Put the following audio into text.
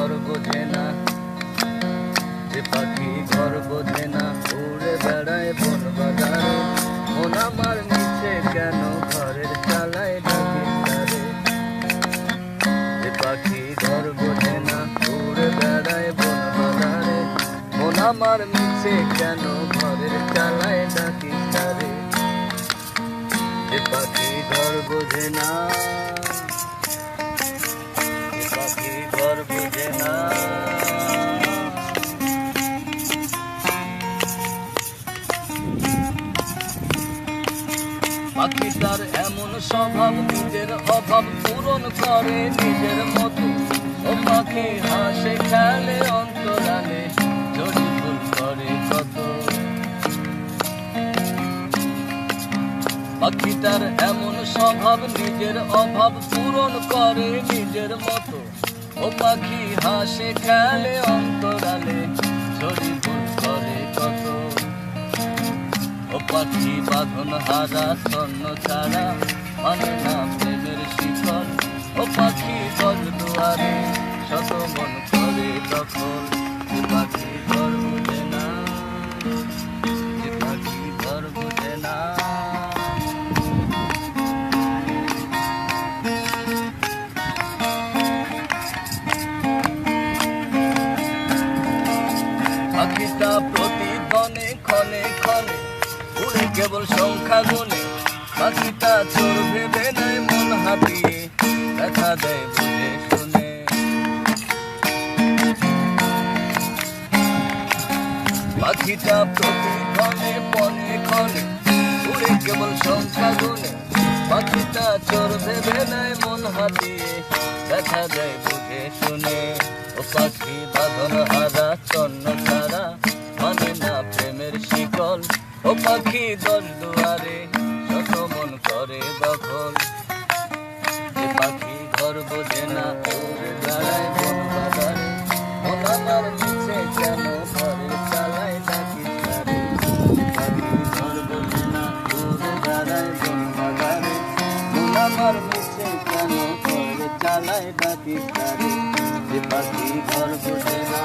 ঘর বোঝে না, যে পাখি ঘর বোঝে না, উড়ে বেড়ায় বন বাজারে। মন আমার নিচে কেন ঘরের চালায় ডাকি তারে, যে পাখি ঘর বোঝে না, উড়ে বেড়ায় বন বাজারে। মন আমার নিচে কেন ঘরের চালায় ডাকি তারে, যে পাখি ঘর বোঝে না, যে পাখি ঘর বোঝে না। পাখিটার এমন স্বভাব, নিজের অভাব পূরণ করে নিজের মতো। ও পাখি হাসে খেলে অন্তরালে, জড়ি ফুল করে কত। পাখিটার এমন স্বভাব, নিজের অভাব পূরণ করে নিজের মতো। ও পাখি হাসে খেলে অন্তরালে, জড়ি ফুল করে কত। ও পাখি বাঁধন হারা স্বর্ণ ছাড়া, মানে না প্রেমের শিকল। ও পাখি ঘর দুয়ারে শত মন করে দখল, যে পাখি ঘর বোঝে না, যে পাখি ঘর বোঝে না। পাখিটা প্রতিক্ষণে ক্ষণে ক্ষণে উড়ে কেবল সংখ্যা গুনে। পাখিটা চোর ভেবে নেয় মন হাতিয়ে, দেখা দেয় বুঝে শুনে। পাখিটা প্রতিক্ষণে ক্ষণে ক্ষণে উড়ে কেবল সংখ্যা গুনে। পাখিটা চোর ভেবে নেয় মন হাতিয়ে, দেখা দেয় বুঝে শুনে। ও পাখি বাঁধন হারা চন্ন ছাড়া, মানে না প্রেমের শিকল। ও পাখি দল দুয়ারে শত মন করে দখল, যে পাখি ঘর বোঝে না, উড়ে বেড়ায় বন বাজারে। মন আমার নিচে কেন ঘরের চালায় ডাকি তারে, যে পাখি ঘর বোঝে না, উড়ে বেড়ায় বন বাজারে। মন আমার নিচে কেন ঘরের চালায় ডাকি তারে, যে পাখি ঘর বোঝে না।